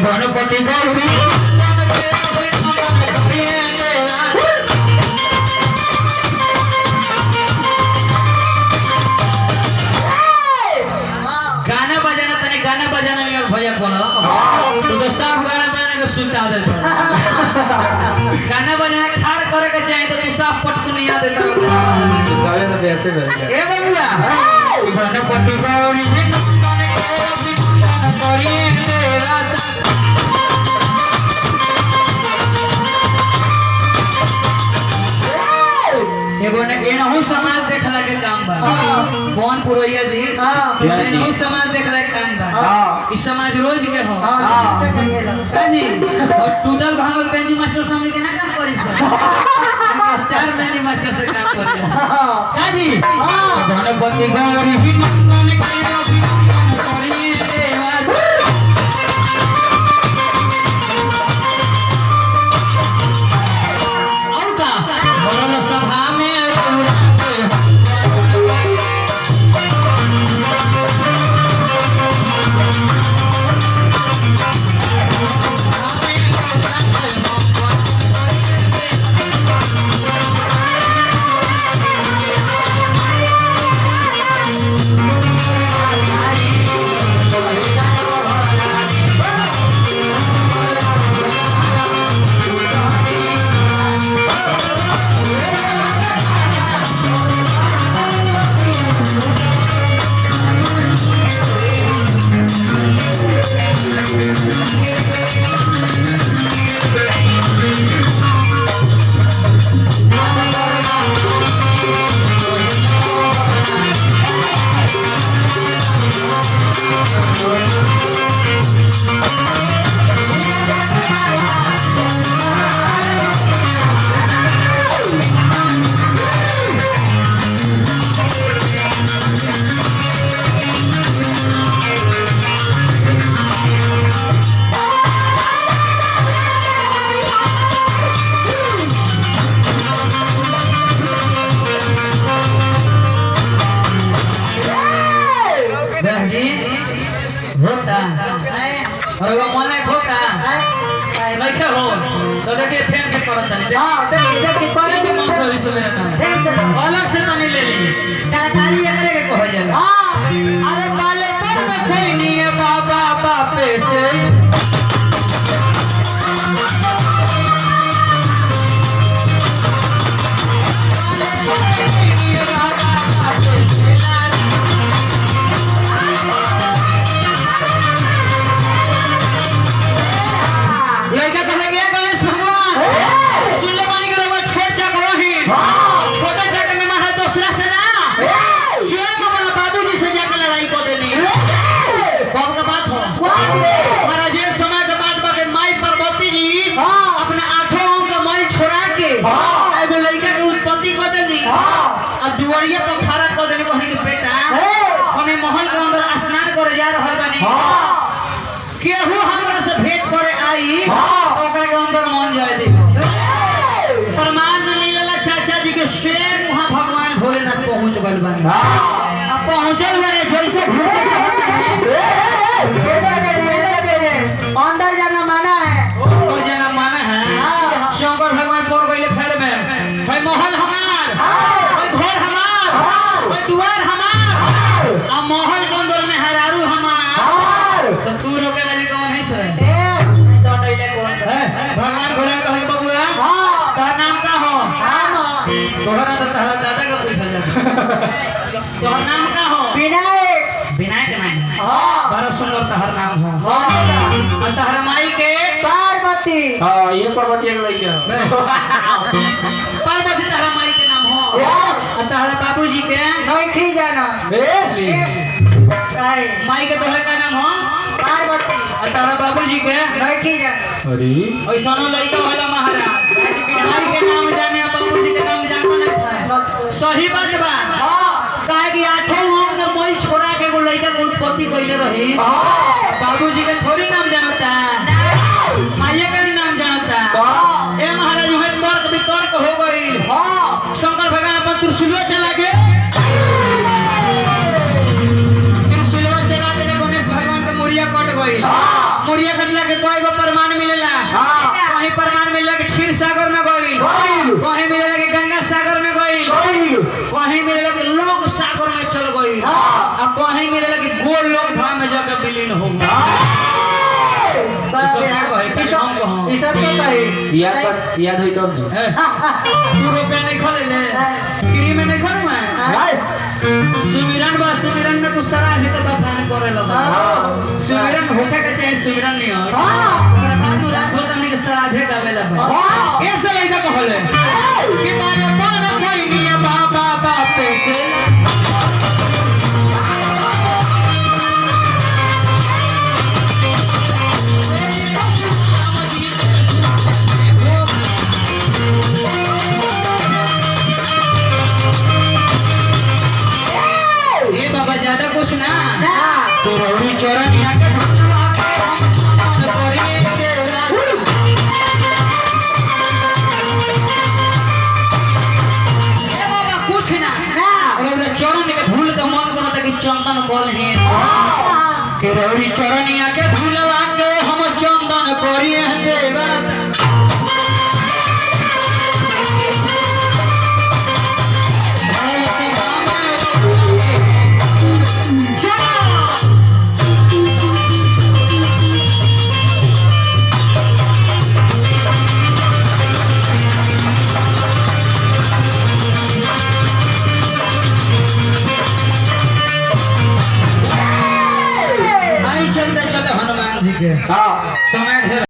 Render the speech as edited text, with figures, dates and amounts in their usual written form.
गणपति गौरी गाना बजाना तने गाना बजाना नहीं और भजन बोलो तो साफ गाना बजाना को सुनता देता गाना बजाना खार करे के चाहिए तो तू साफ पटकू नहीं याद देता सुनावे तो वैसे ए बबुआ गणपति गौरी एगो ने एनहु समाज देखला के काम बा कौन पुरोहिया जी एनहु समाज देखला के काम बा ई समाज रोज के हो जी और टूटल भांगल बेंजी मास्टर सामने के ना काम करी सर स्टार बेंजी मास्टर से काम करी का जी गणपति गौरी नंदन के करी देवा सभा में होता और वो मने होता नहीं क्या हो तो देखिए फैन से करत नहीं हां देखिए करे के मौसम इस मेरा नाम अलग से तनी ले ली कलाकारी एकरे के कह जाला हां अरे बाले पर में कोई नहीं है बाबा बापे से दुआरिया पर खड़ा कर देने कहनी के बेटा हमें महल के अंदर स्नान करे जा रहल बानी केहू हमरा से भेंट करे आई तो ओकरा के अंदर मन जाए देखो प्रमाण में मिलला चाचा जी के शेर वहां भगवान भोलेनाथ पहुंच गइल बानी अब पहुंचल बानी जैसे घुसे अंदर जाना माना है तो जाना माना है शंकर भगवान पड़ गइले फेर में भाई महल हमार घर हमार द्वार हमार आ महल के अंदर में हरारू हमार तो तू रोके वाली कौन है सर भगवान भोले कहे बबुआ तोहर नाम का हो तोहरा तो तोहरा दादा का पूछल जाता तोहर नाम का हो विनायक विनायक नाम बड़ा सुंदर तोहर नाम हो और तोहर माई के पार्वती हां ये पार्वती के लइका पार्वती तोहर माई के नाम हो तोहरा बाबूजी के नहीं जाना माई के तोहरा का नाम हो पार्वती और तोहरा बाबूजी के नहीं जाना अरे ऐसा न लइका वाला महाराज माई के नाम जाने बाबूजी के नाम जानता नहीं था सही बात बा काहे कि आठों अंग के मोल छोड़ा के एगो लइका के उत्पत्ति कइले रही बाबूजी के थोड़ी नाम जानता माई के नाम जानता ए महाराज है तर्क वितर्क हो गइल शंकर भगवान अपन त्रिशूल चला के त्रिशूल चला देले गणेश भगवान के मोरिया कट गइल मोरिया कटला के बाद लोग सागर में चल गई अब कहीं मिले लगी गोल लोग धाम में जाकर विलीन हो याद हुई तो तू रुपया नहीं खोले ले गिरी में नहीं खोलू है सुमिरन में कुछ सराह है तो बखान करे लगा सुमिरन होखे के चाहे सुमिरन नहीं हो ओकरा बाद तू रात भर हमनी के सराधे गावे लगा ऐसे लइका कहले कि माने पाना कोई नहीं बाबा बापे से बाबा ज्यादा कुछ ना तो रौड़ी चोरन यहाँ के बाबा कुछ ना रौड़ी चोरन के धूल का मन करता कि चंदन कल है कि रौड़ी चोरन यहाँ के धूलवा के हम चंदन करिए देवा